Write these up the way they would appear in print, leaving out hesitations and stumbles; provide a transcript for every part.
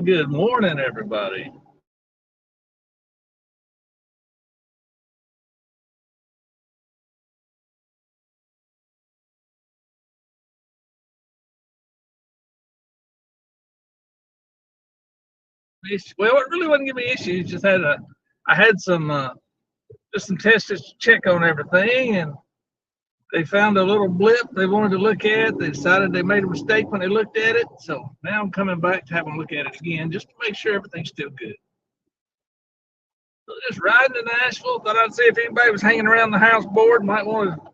Good morning, everybody. Well, it really wasn't giving me issues. I had some just some tests to check on everything, and they found a little blip they wanted to look at. They decided they made a mistake when they looked at it, so now I'm coming back to have them look at it again just to make sure everything's still good. So just riding to Nashville. Thought I'd see if anybody was hanging around the house bored. Might want to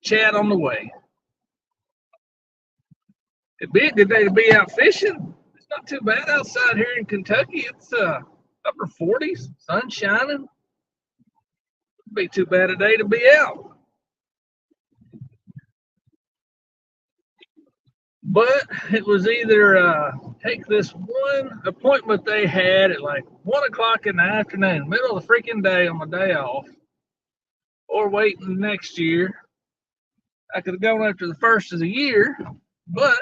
chat on the way. It'd be a good day to be out fishing. It's not too bad outside here in Kentucky. It's upper 40s, sun shining. It'd be too bad a day to be out. But it was either take this one appointment they had at like 1 o'clock in the afternoon, middle of the freaking day on my day off, or waiting next year. I could have gone after the first of the year, but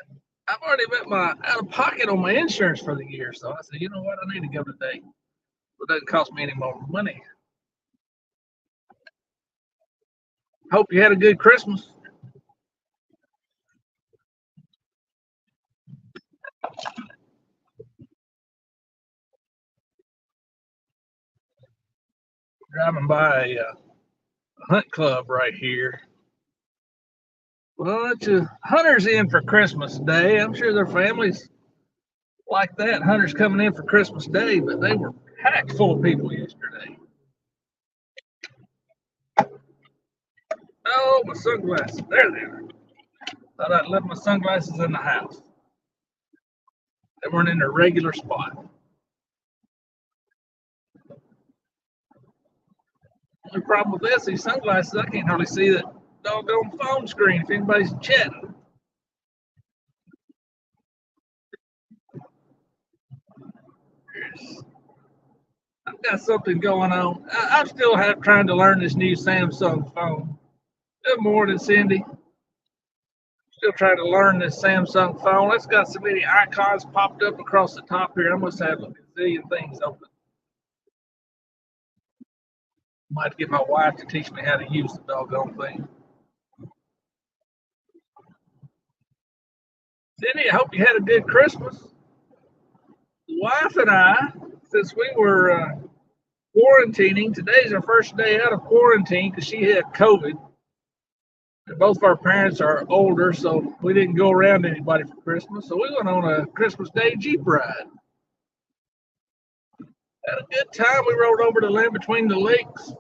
I've already met my out of pocket on my insurance for the year. So I said, you know what, I need to go today. It doesn't cost me any more money. Hope you had a good Christmas. Driving by a hunt club right here. Well, it's a hunters in for Christmas Day. I'm sure their families like that. Hunters coming in for Christmas Day, but they were packed full of people yesterday. Oh, my sunglasses. There they are. Thought I'd left my sunglasses in the house. They weren't in their regular spot. The only problem with this, these sunglasses, I can't hardly see that doggone phone screen if anybody's chatting. I've got something going on. I'm still trying to learn this new Samsung phone. Good morning, Cindy. Still trying to learn this Samsung phone. It's got so many icons popped up across the top here. I must have a gazillion things open. Might get my wife to teach me how to use the doggone thing. Cindy, I hope you had a good Christmas. The wife and I, since we were quarantining, today's our first day out of quarantine because she had COVID. And both of our parents are older, so we didn't go around anybody for Christmas. So we went on a Christmas Day Jeep ride. Had a good time. We rode over the land between the lakes.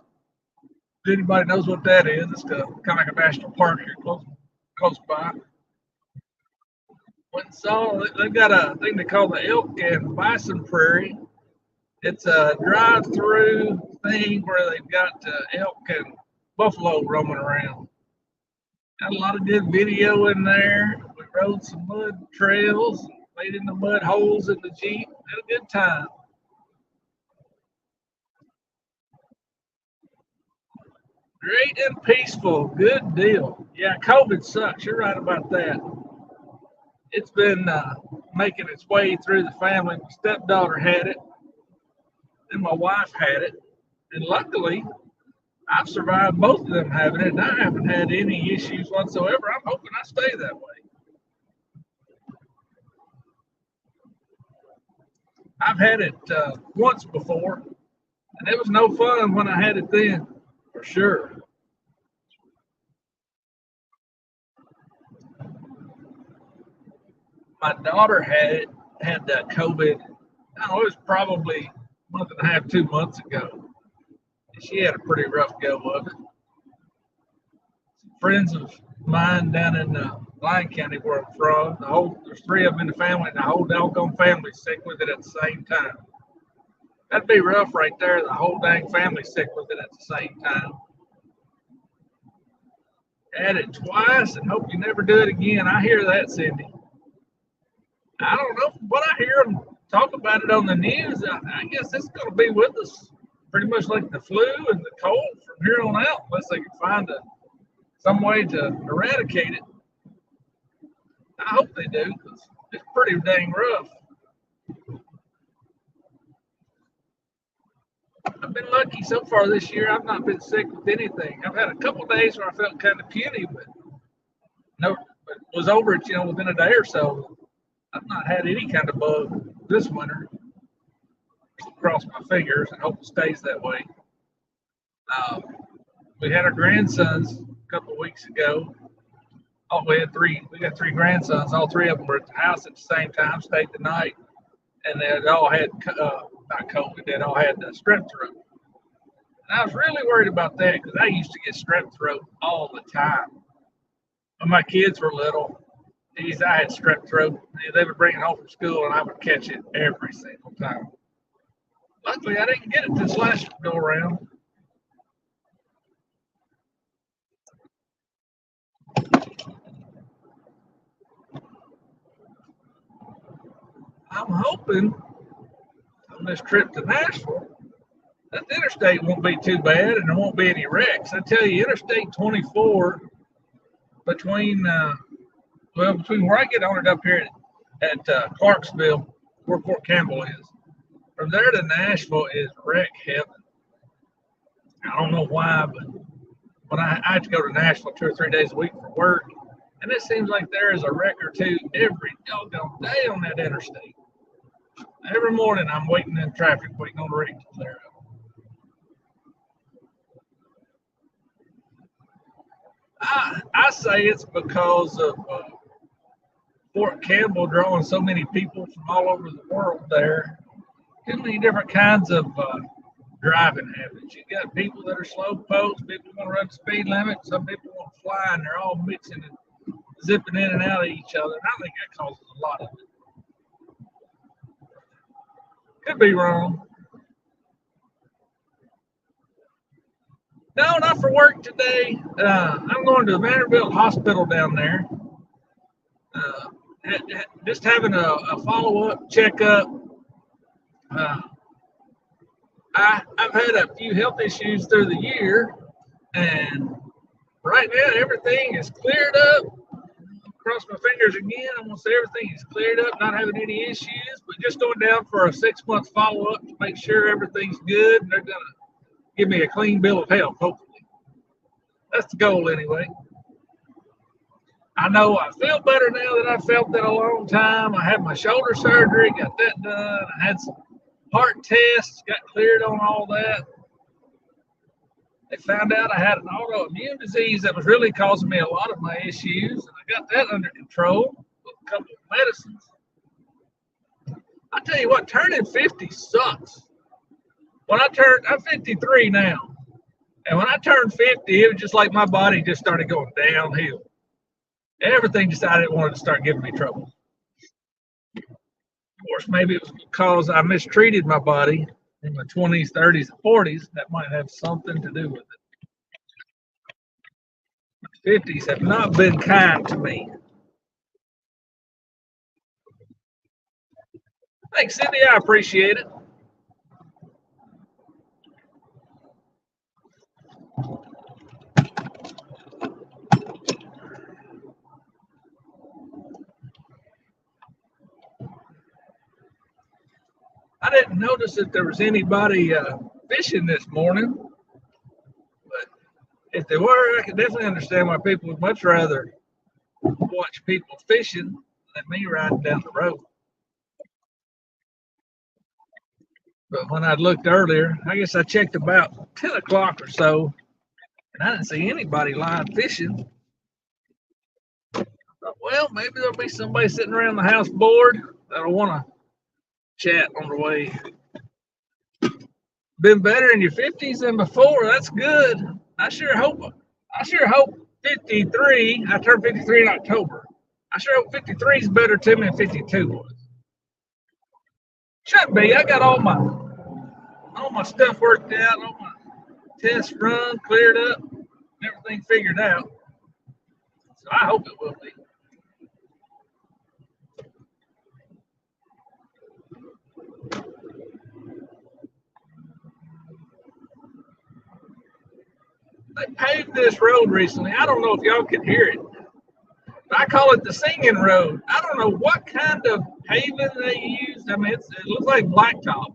If anybody knows what that is, it's kind of like a national park here close by. Went and saw, they've got a thing they call the elk and bison prairie. It's a drive-through thing where they've got elk and buffalo roaming around. Got a lot of good video in there. We rode some mud trails, played in the mud holes in the Jeep. Had a good time. Great and peaceful. Good deal. Yeah, COVID sucks. You're right about that. It's been making its way through the family. My stepdaughter had it, and my wife had it. And luckily, I've survived both of them having it, and I haven't had any issues whatsoever. I'm hoping I stay that way. I've had it once before, and it was no fun when I had it then, for sure. My daughter had that COVID. I don't know, it was probably a month and a half, 2 months ago. She had a pretty rough go of it. Friends of mine down in Lyon County, where I'm from, there's three of them in the family, and the whole doggone family's sick with it at the same time. That'd be rough right there. The whole dang family sick with it at the same time. Had it twice and hope you never do it again. I hear that, Cindy. I don't know. From what I hear them talk about it on the news, I guess it's going to be with us pretty much like the flu and the cold from here on out, unless they can find some way to eradicate it. I hope they do, because it's pretty dang rough. I've been lucky so far this year. I've not been sick with anything. I've had a couple of days where I felt kind of puny, but no, it was over it, within a day or so. I've not had any kind of bug this winter. Cross my fingers and hope it stays that way. Um, we had our grandsons a couple of weeks ago. Oh, we had three. We got three grandsons. All three of them were at the house at the same time, stayed the night, and they all had not COVID. They all had strep throat. And I was really worried about that because I used to get strep throat all the time. When my kids were little, I had strep throat. They would bring it home from school, and I would catch it every single time. Luckily, I didn't get it this last go around. I'm hoping on this trip to Nashville that the interstate won't be too bad and there won't be any wrecks. I tell you, Interstate 24 between between where I get on it up here at Clarksville, where Fort Campbell is, from there to Nashville is wreck heaven. I don't know why, but when I have to go to Nashville 2 or 3 days a week for work, and it seems like there is a wreck or two every doggone day on that interstate. Every morning I'm waiting in traffic, waiting on the wreck to clear up. I say it's because of Fort Campbell drawing so many people from all over the world there. Too many different kinds of driving habits. You got people that are slow pokes, people want to run the speed limit, some people want to fly, and they're all mixing and zipping in and out of each other. And I think that causes a lot of it. Could be wrong. No, not for work today. I'm going to the Vanderbilt Hospital down there. Just having a follow-up checkup. I've had a few health issues through the year, and right now everything is cleared up. Cross my fingers again. I'm going to say everything is cleared up, not having any issues, but just going down for a 6-month follow-up to make sure everything's good, and they're going to give me a clean bill of health, hopefully. That's the goal anyway. I know I feel better now than I felt in a long time. I had my shoulder surgery, got that done. I had some heart tests, got cleared on all that. They found out I had an autoimmune disease that was really causing me a lot of my issues, and I got that under control with a couple of medicines. I tell you what, turning 50 sucks. I'm 53 now. And when I turned 50, it was just like my body just started going downhill. Everything decided it wanted to start giving me trouble. Of course, maybe it was because I mistreated my body in my 20s, 30s, and 40s. That might have something to do with it. My 50s have not been kind to me. Thanks, Cindy. I appreciate it. I didn't notice that there was anybody fishing this morning, but if they were, I could definitely understand why people would much rather watch people fishing than me riding down the road. But when I looked earlier, I guess I checked about 10 o'clock or so, and I didn't see anybody lying fishing. I thought, well, maybe there'll be somebody sitting around the house bored that'll want to chat on the way. Been better in your 50s than before. That's good. I sure hope 53. I turned 53 in October. I sure hope 53 is better to me than 52 was. Should be. I got all my stuff worked out, all my tests run, cleared up, everything figured out. So I hope it will be. They paved this road recently. I don't know if y'all can hear it. But I call it the singing road. I don't know what kind of paving they used. I mean, it looks like blacktop.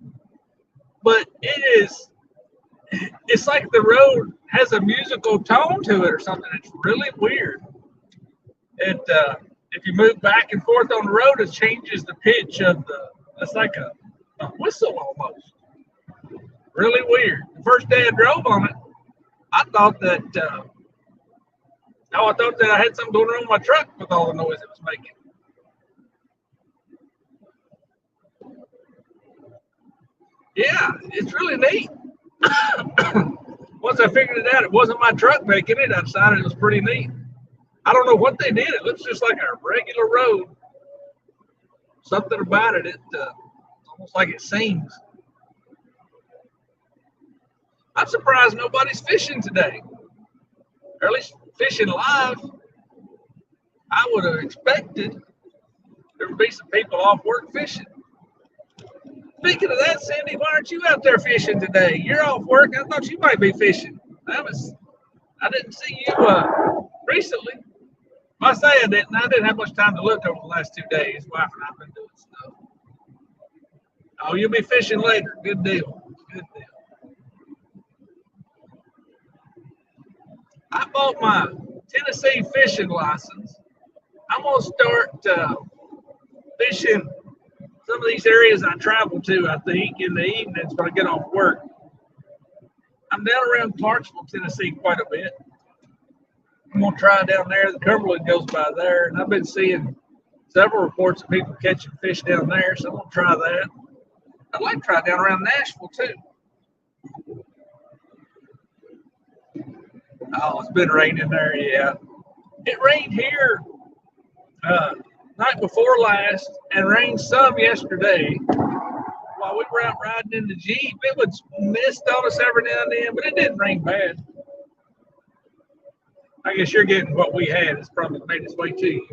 But it is It's like the road has a musical tone to it or something. It's really weird. It if you move back and forth on the road, it changes the pitch of the. It's like a whistle almost. Really weird. The first day I drove on it, I thought that I thought that I had something going on with my truck with all the noise it was making. Yeah, it's really neat. Once I figured it out, it wasn't my truck making it. I decided it was pretty neat. I don't know what they did. It looks just like a regular road. Something about it, almost like it sings. I'm surprised nobody's fishing today, or at least fishing live. I would have expected there would be some people off work fishing. Speaking of that, Cindy, why aren't you out there fishing today? You're off work. I thought you might be fishing. I didn't see you recently. I say I didn't. I didn't have much time to look over the last 2 days. Wife and I've been doing stuff. Oh, you'll be fishing later. Good deal. Good deal. I bought my Tennessee fishing license. I'm gonna start fishing some of these areas I travel to, I think, in the evenings when I get off work. I'm down around Clarksville, Tennessee quite a bit. I'm going to try down there. The Cumberland goes by there, and I've been seeing several reports of people catching fish down there, so I'm going to try that. I'd like to try down around Nashville, too. Oh, it's been raining there, yeah. It rained here night before last and rained some yesterday while we were out riding in the Jeep. It would mist on us every now and then, but it didn't rain bad. I guess you're getting what we had. It's probably made its way to you.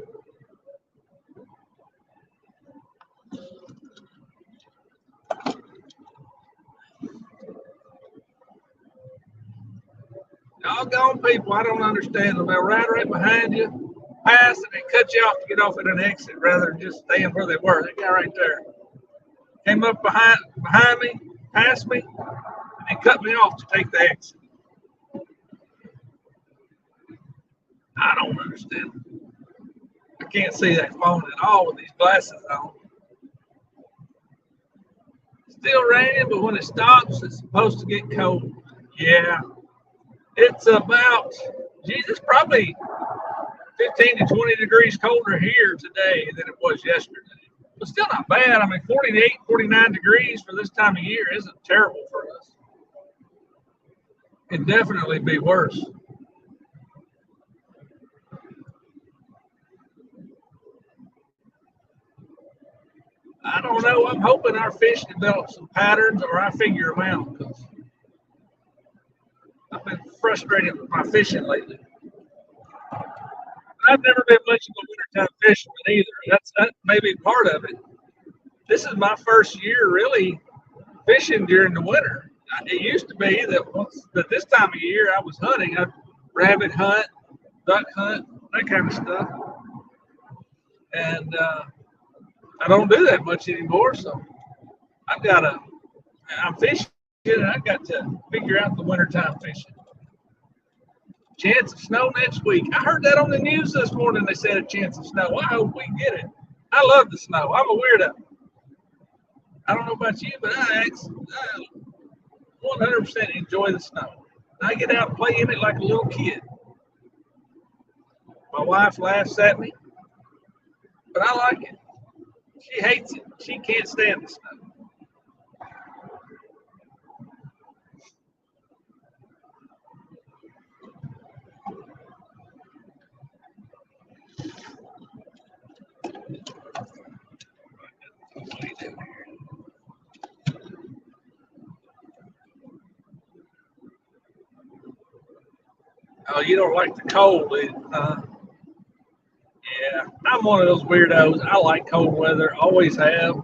Doggone people, I don't understand them. They'll ride right behind you, pass, and they cut you off to get off at an exit rather than just staying where they were. That guy right there came up behind me, passed me, and cut me off to take the exit. I don't understand. I can't see that phone at all with these glasses on. Still raining, but when it stops, it's supposed to get cold. Yeah, it's about, geez, it's probably 15 to 20 degrees colder here today than it was yesterday. But still not bad. I mean, 48, 49 degrees for this time of year isn't terrible for us. It'd definitely be worse. I don't know. I'm hoping our fish develop some patterns or I figure them out because I've been frustrated with my fishing lately. I've never been much of a wintertime fisherman either. That may be part of it. This is my first year really fishing during the winter. It used to be that this time of year I was hunting. I'd rabbit hunt, duck hunt, that kind of stuff. And I don't do that much anymore. So I'm fishing and I got to figure out the wintertime fishing. Chance of snow next week. I heard that on the news this morning. They said a chance of snow. I hope we get it. I love the snow. I'm a weirdo. I don't know about you, but I 100% enjoy the snow. I get out and play in it like a little kid. My wife laughs at me, but I like it. She hates it. She can't stand the snow. Oh, you don't like the cold, huh? Yeah, I'm one of those weirdos. I like cold weather. Always have.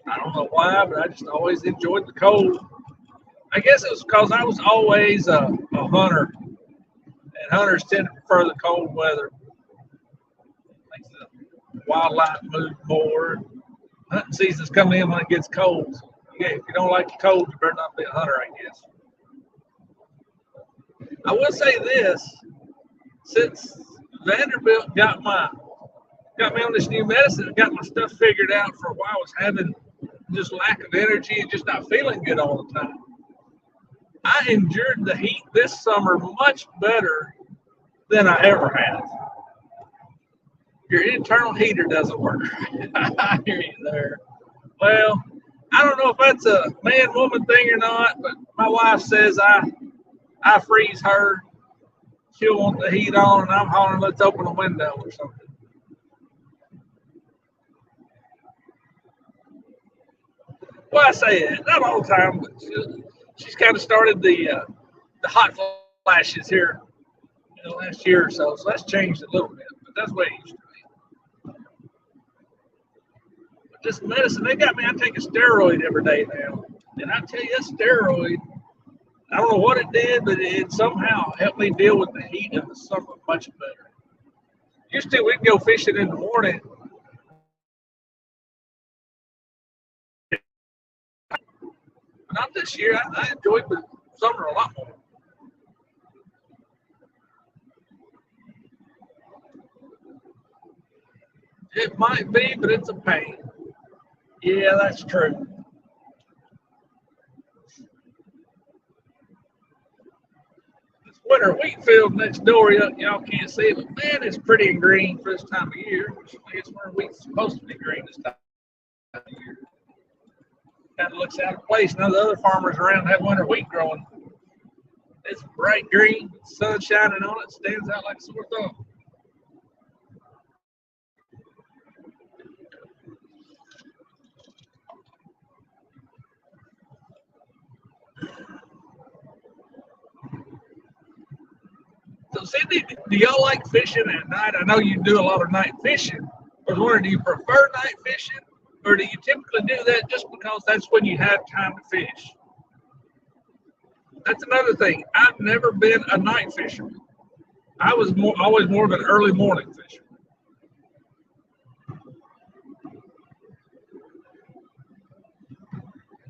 I don't know why, but I just always enjoyed the cold. I guess it was because I was always a hunter, and hunters tend to prefer the cold weather. Makes the wildlife move more. Hunting seasons come in when it gets cold. So Yeah, if you don't like the cold, you better not be a hunter, I guess. I will say this: since Vanderbilt got me on this new medicine, got my stuff figured out for a while, I was having just lack of energy and just not feeling good all the time. I endured the heat this summer much better than I ever have. Your internal heater doesn't work. I hear you there. Well, I don't know if that's a man woman thing or not, but my wife says I freeze her. She'll want the heat on, and I'm hollering, let's open a window or something. Well, I say that not all the time, but she's kind of started the hot flashes here in the last year or so. So that's changed a little bit, but that's what it used to be. But this medicine, they got me. I take a steroid every day now, and I tell you, that steroid, I don't know what it did, but it somehow helped me deal with the heat of the summer much better. Used to, we'd go fishing in the morning. Not this year. I enjoyed the summer a lot more. It might be, but it's a pain. Yeah, that's true. This winter wheat field next door, y'all can't see it, but man, it's pretty and green for this time of year. Which I guess winter wheat's supposed to be green this time of year. Kind of looks out of place. None of the other farmers around have winter wheat growing. It's bright green, sun shining on it, stands out like a sore thumb. So, Cindy, do y'all like fishing at night? I know you do a lot of night fishing. I was wondering, do you prefer night fishing, or do you typically do that just because that's when you have time to fish? That's another thing. I've never been a night fisherman. I was always more of an early morning fisherman.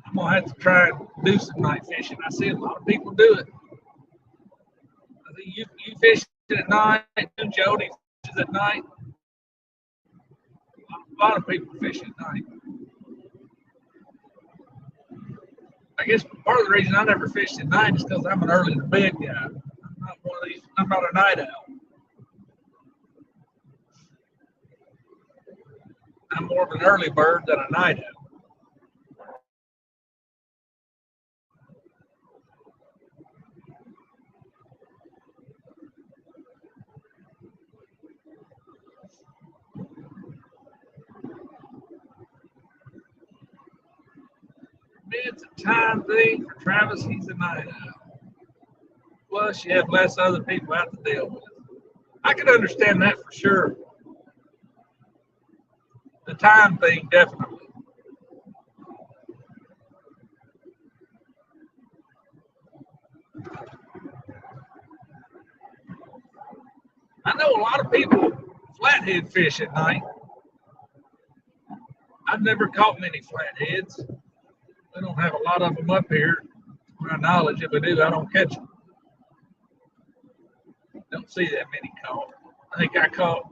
I'm gonna have to try and do some night fishing. I see a lot of people do it. I think you fish at night, Jody fishes at night. A lot of people fish at night. I guess part of the reason I never fished at night is because I'm an early to bed guy. I'm not one of these. I'm not a night owl. I'm more of an early bird than a night owl. It's a time thing for Travis. He's a night owl. Plus, you have less other people out to deal with. I can understand that for sure. The time thing, definitely. I know a lot of people flathead fish at night. I've never caught many flatheads. We don't have a lot of them up here. To my knowledge, if we do, I don't catch them. Don't see that many caught. I think I caught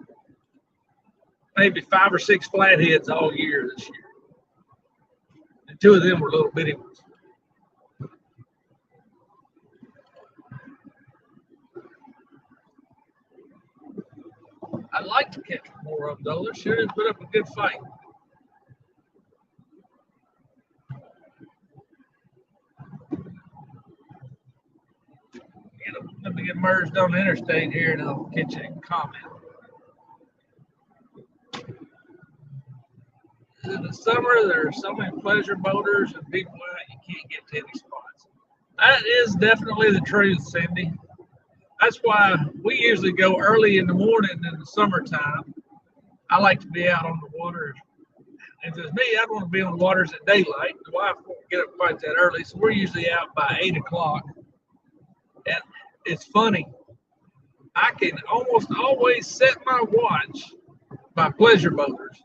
maybe 5 or 6 flatheads all year this year. And 2 of them were little bitty ones. I'd like to catch more of them, though. They sure did put up a good fight. Let me get merged on the interstate here and I'll catch a comment. In the summer, there are so many pleasure boaters and people out, you can't get to any spots. That is definitely the truth, Cindy. That's why we usually go early in the morning in the summertime. I like to be out on the water. If it's me, I'd want to be on the waters at daylight. The wife won't get up quite that early, so we're usually out by 8 o'clock. And it's funny. I can almost always set my watch by pleasure boaters.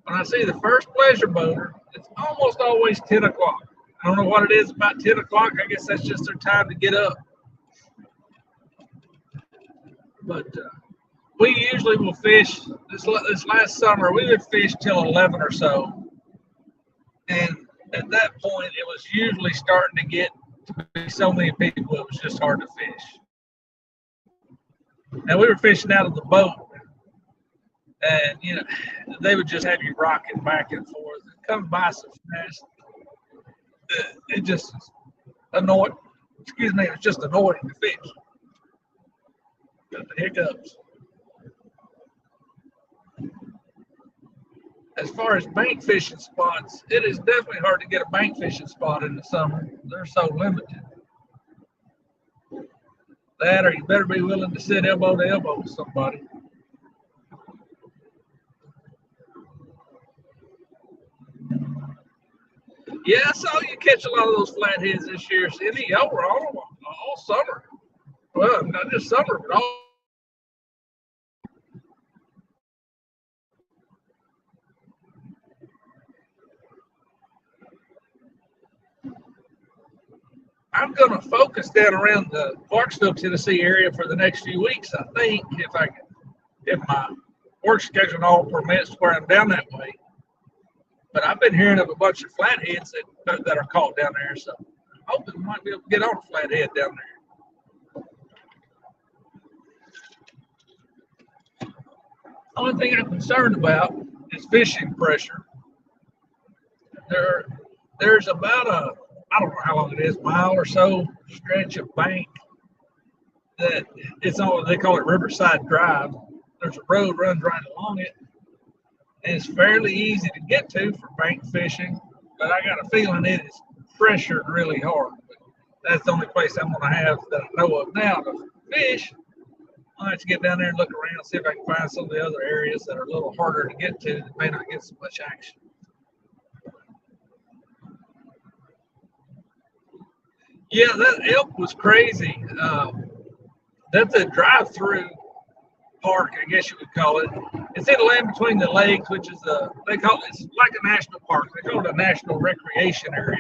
When I see the first pleasure boater, it's almost always 10 o'clock. I don't know what it is about 10 o'clock. I guess that's just their time to get up. But we usually will fish this last summer. We would fish till 11 or so, and at that point, it was usually starting to get to be so many people. It was just hard to fish. And we were fishing out of the boat, and they would just have you rocking back and forth. It comes by so fast. It just annoyed. Excuse me. It's just annoying to fish. Got the hiccups. As far as bank fishing spots, it is definitely hard to get a bank fishing spot in the summer. They're so limited. That, or you better be willing to sit elbow to elbow with somebody. Yeah, I saw you catch a lot of those flatheads this year, Cindy. Y'all were on them all summer. Well, not just summer, but all. I'm going to focus down around the Clarksville, Tennessee area for the next few weeks. I think if my work schedule all permits where I'm down that way. But I've been hearing of a bunch of flatheads that are caught down there, so I'm hoping we might be able to get on a flathead down there. Only thing I'm concerned about is fishing pressure. There's about I don't know how long it is, mile or so stretch of bank that it's on. They call it Riverside Drive. There's a road runs right along it, and it's fairly easy to get to for bank fishing. But I got a feeling it is pressured really hard. But that's the only place I'm going to have that I know of now to fish. I'll have to get down there and look around, see if I can find some of the other areas that are a little harder to get to that may not get so much action. Yeah, that elk was crazy. That's a drive-through park, I guess you would call it. It's in the land between the lakes, which is it's like a national park. They call it a national recreation area.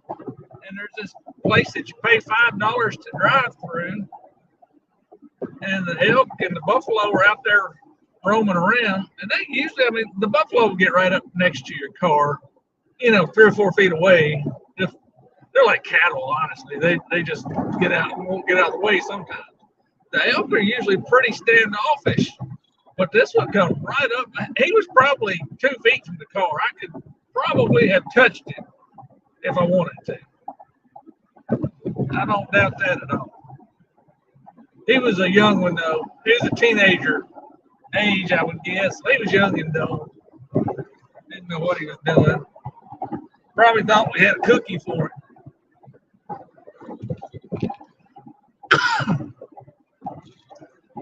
And there's this place that you pay $5 to drive through, and the elk and the buffalo are out there roaming around. And they usually, the buffalo will get right up next to your car, 3 or 4 feet away. They're like cattle, honestly. They just get out and won't get out of the way sometimes. The elk are usually pretty standoffish, but this one comes right up. He was probably 2 feet from the car. I could probably have touched him if I wanted to. I don't doubt that at all. He was a young one, though. He was a teenager age, I would guess. He was young and dumb. Didn't know what he was doing. Probably thought we had a cookie for him.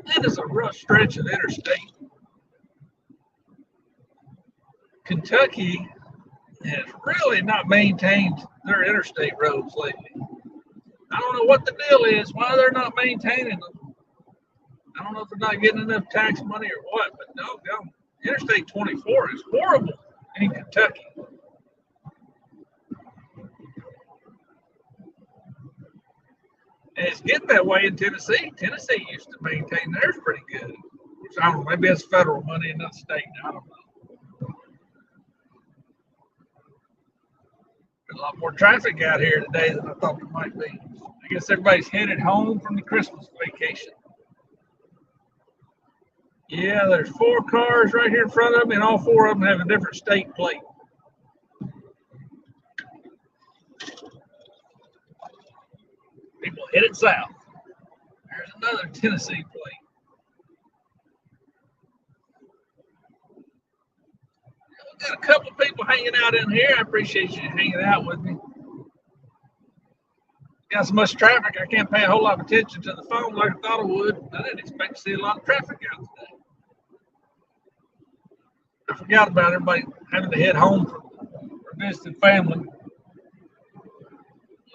It is a rough stretch of interstate. Kentucky has really not maintained their interstate roads lately. I don't know what the deal is, why they're not maintaining them. I don't know if they're not getting enough tax money or what, but doggone, Interstate 24 is horrible in Kentucky. And it's getting that way in Tennessee. Tennessee used to maintain theirs pretty good. Which I don't know, maybe it's federal money and not state. I don't know. There's a lot more traffic out here today than I thought there might be. I guess everybody's headed home from the Christmas vacation. Yeah, there's 4 cars right here in front of me, and all 4 of them have a different state plate. People headed south. There's another Tennessee plate. We've got a couple of people hanging out in here. I appreciate you hanging out with me. Got so much traffic, I can't pay a whole lot of attention to the phone like I thought I would. I didn't expect to see a lot of traffic out today. I forgot about everybody having to head home for visiting family.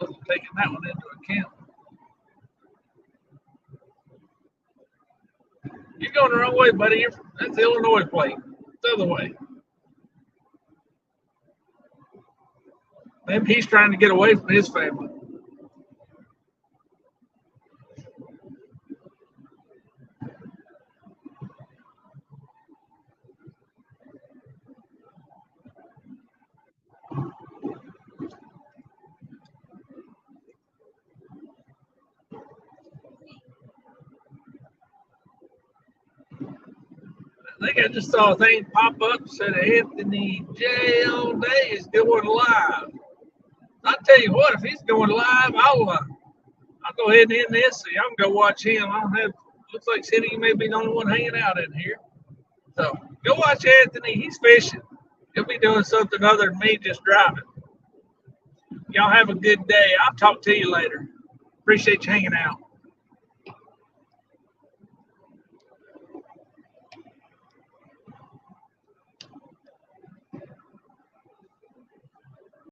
Wasn't taking that one into account. You're going the wrong way, buddy. That's the Illinois plate. It's the other way. Maybe he's trying to get away from his family. I think I just saw a thing pop up said Anthony J all day is going live. I'll tell you what, if he's going live, I'll go ahead and end this so y'all can go watch him. I don't have looks like City may be the only one hanging out in here. So go watch Anthony. He's fishing. He'll be doing something other than me just driving. Y'all have a good day. I'll talk to you later. Appreciate you hanging out.